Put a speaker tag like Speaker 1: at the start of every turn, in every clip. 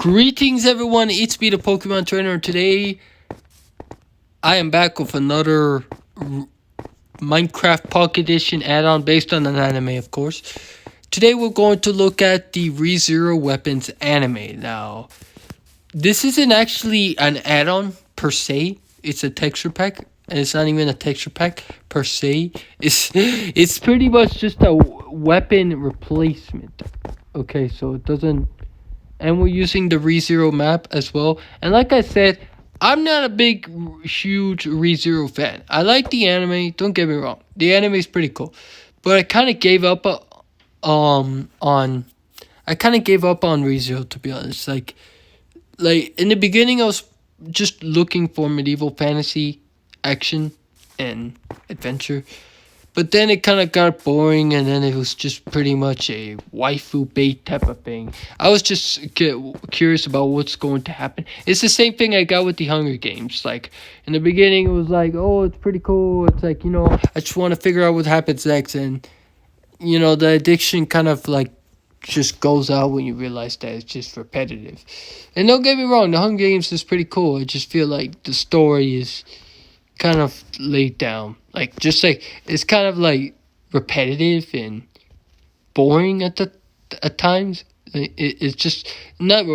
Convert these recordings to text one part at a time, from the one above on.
Speaker 1: Greetings everyone, it's me the Pokemon Trainer. Today I am back with another Minecraft Pocket Edition add-on based on an anime, of course. Today we're going to look at the ReZero Weapons anime. Now, this isn't actually an add-on per se, it's a texture pack. And it's not even a texture pack per se. It's pretty much just a weapon replacement. Okay, so it doesn't. And we're using the ReZero map as well. And like I said, I'm not a big, huge ReZero fan. I like the anime, don't get me wrong. The anime is pretty cool. But I kind of gave up on ReZero, to be honest. Like in the beginning I was just looking for medieval fantasy action and adventure. But then it kind of got boring, and then it was just pretty much a waifu bait type of thing. I was just curious about what's going to happen. It's the same thing I got with the Hunger Games. Like, in the beginning, it was like, oh, it's pretty cool. It's like, I just want to figure out what happens next. And, the addiction kind of, like, just goes out when you realize that it's just repetitive. And don't get me wrong, the Hunger Games is pretty cool. I just feel like the story is kind of laid down. It's kind of like repetitive and boring at times. It's just not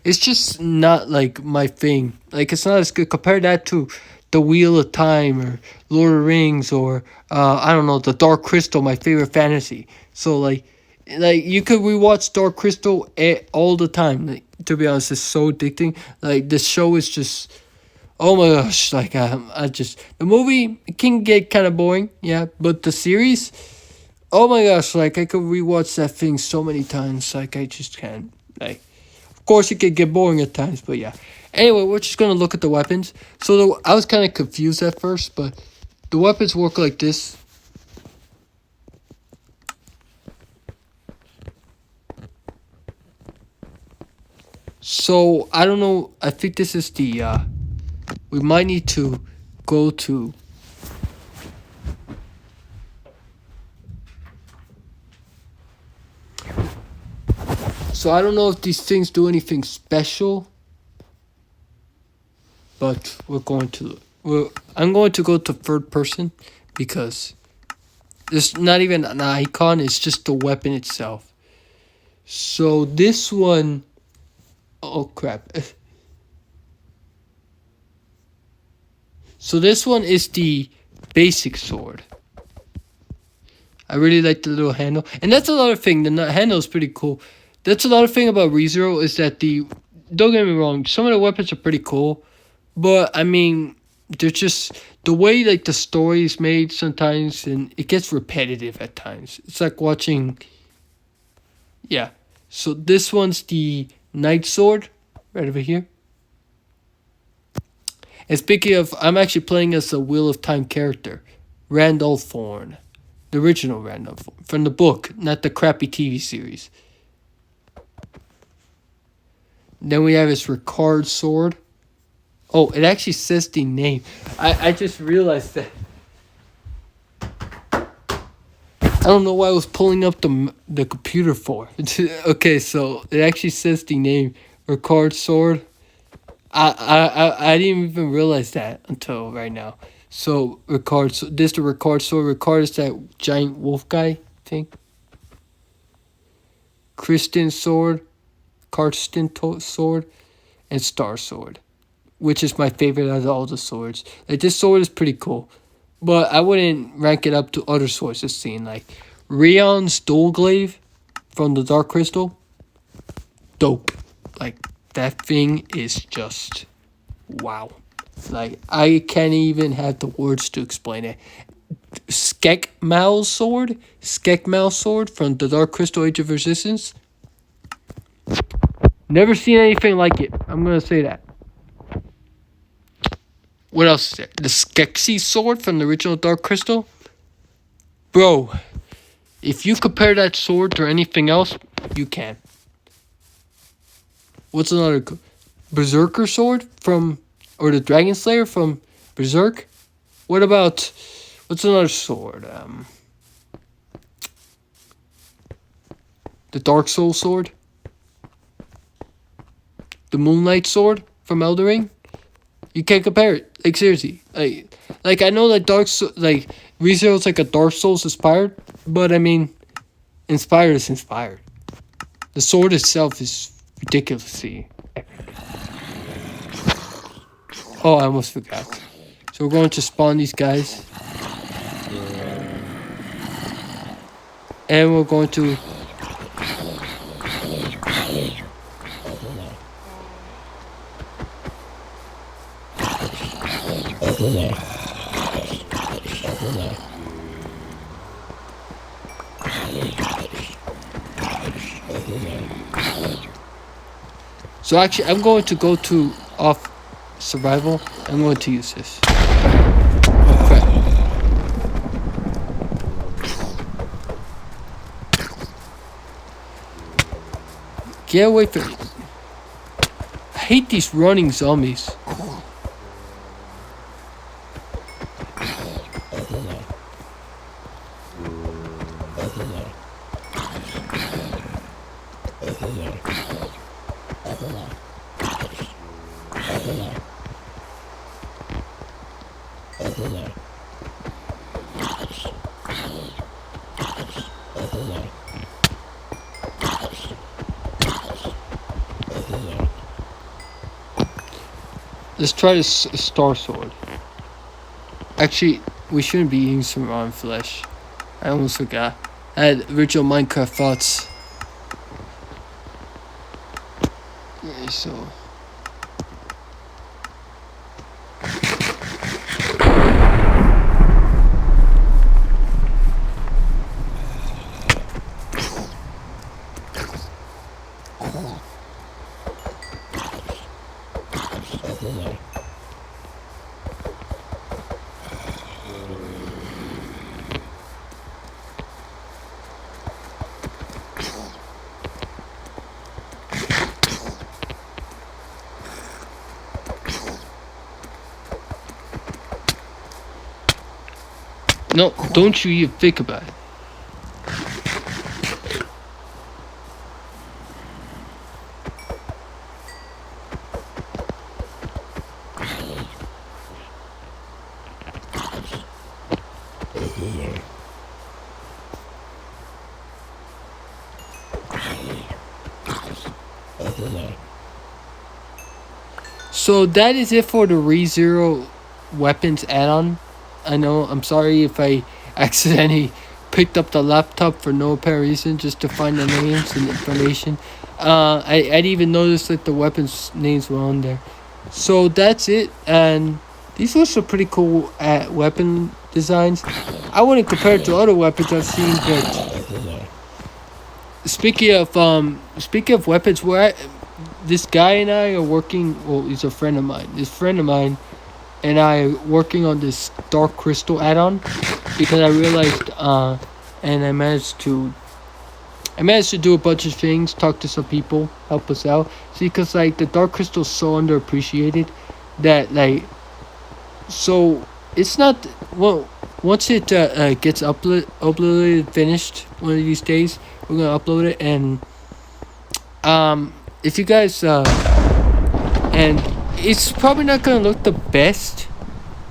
Speaker 1: it's just not like my thing. Like, it's not as good. Compare that to the Wheel of Time or Lord of the Rings or I don't know, the Dark Crystal, my favorite fantasy. So like you could rewatch Dark Crystal all the time. Like, to be honest, it's so addicting. Like, the show is just, oh my gosh, like, the movie can get kind of boring, yeah, but the series, oh my gosh, like, I could rewatch that thing so many times, like, I just can't, like, of course it could get boring at times, but yeah. Anyway, we're just gonna look at the weapons. So, I was kind of confused at first, but the weapons work like this. So, I don't know, I think this is the, we might need to go to. So I don't know if these things do anything special, but I'm going to go to third person because there's not even an icon, it's just the weapon itself. So this one, oh crap. So this one is the basic sword. I really like the little handle. And that's another thing, the handle is pretty cool. That's another thing about ReZero is that don't get me wrong, some of the weapons are pretty cool. But, I mean, they're just, the way, like, the story is made sometimes, and it gets repetitive at times. It's like watching, yeah. So this one's the Knight Sword, right over here. And speaking of, I'm actually playing as a Wheel of Time character, Randolph Thorn. The original Randolph Thorn, from the book, not the crappy TV series. Then we have his Ricard sword. Oh, it actually says the name. I just realized that. I don't know why I was pulling up the computer for. Okay, so it actually says the name, Ricard sword. I didn't even realize that until right now. So Ricard, this the Ricard sword. Ricard is that giant wolf guy thing. Kristen sword, Karsten sword, and Star sword, which is my favorite out of all the swords. Like, this sword is pretty cool, but I wouldn't rank it up to other swords I've seen. Like Rion's Dual Glaive from the Dark Crystal, dope. Like, that thing is just wow. Like, I can't even have the words to explain it. Skekmal's sword from the Dark Crystal Age of Resistance. Never seen anything like it. I'm gonna say that. What else is there? The Skeksis sword from the original Dark Crystal. Bro, if you compare that sword to anything else, you can. What's another? Berserker sword or the Dragon Slayer from Berserk? What about, what's another sword? The Dark Soul sword. Moonlight Sword from Elden Ring. You can't compare it. Like seriously, like I know that like ReZero's like a Dark Souls inspired, but I mean, inspired is inspired. The sword itself is ridiculously epic. Oh, I almost forgot. So we're going to spawn these guys, and we're going to. So actually, I'm going to go to off survival. I'm going to use this. Oh crap! Get away from me! I hate these running zombies. Let's try this Star Sword. Actually, we shouldn't be eating some raw flesh. I almost forgot. I had original Minecraft thoughts. Yeah, so. No, don't you even think about it. So that is it for the ReZero weapons add-on. I know, I'm sorry if I accidentally picked up the laptop for no apparent reason just to find the names and information. I didn't even notice that the weapons names were on there. So that's it, and these were some pretty cool weapon designs. I wouldn't compare it to other weapons I've seen, but speaking of weapons, this guy and I are working. Well, he's a friend of mine. This friend of mine and I are working on this Dark Crystal add-on because I realized, and I managed to do a bunch of things, talk to some people, help us out. See, because like the Dark Crystal is so underappreciated that like, so it's not well. Once it gets uploaded, finished one of these days, we're gonna upload it, and if you guys and it's probably not gonna look the best.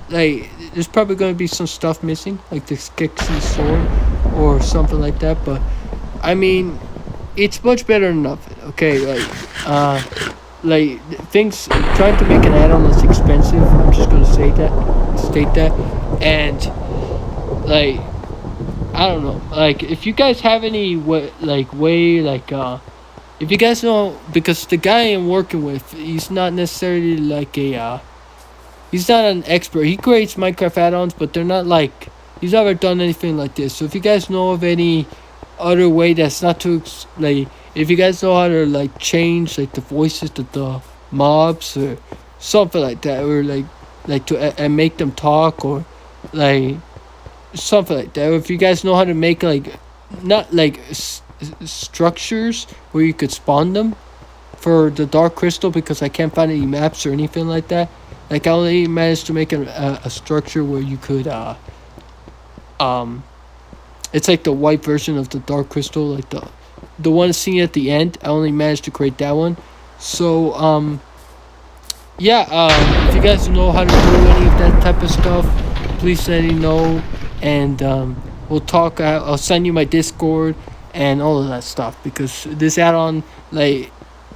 Speaker 1: Like there's probably gonna be some stuff missing, like the Skeksis sword or something like that. But I mean, it's much better than nothing. Okay, like things trying to make an add-on that's expensive. I'm just gonna state that, and like I don't know. Like if you guys have any if you guys know, because the guy I'm working with, he's not necessarily like he's not an expert. He creates Minecraft add-ons, but they're not like, he's never done anything like this. So if you guys know of any other way that's not too, like, if you guys know how to like change like the voices of the mobs or something like that, or like to and make them talk, or like something like that. Or if you guys know how to make like, not like structures where you could spawn them for the Dark Crystal, because I can't find any maps or anything like that. Like I only managed to make a structure where you could it's like the white version of the Dark Crystal, like the one seen at the end. I only managed to create that one. So yeah, if you guys know how to do any of that type of stuff, please let me know, and we'll talk. I'll send you my Discord and all of that stuff, because this add-on, like,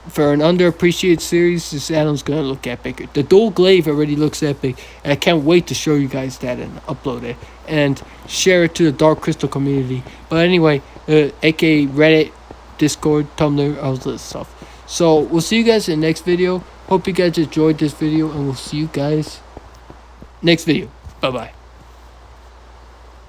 Speaker 1: for an underappreciated series, this add-on's gonna look epic. The dual glaive already looks epic, and I can't wait to show you guys that and upload it and share it to the Dark Crystal community. But anyway, aka Reddit, Discord, Tumblr, all this stuff. So we'll see you guys in the next video. Hope you guys enjoyed this video, and we'll see you guys next video. Bye bye.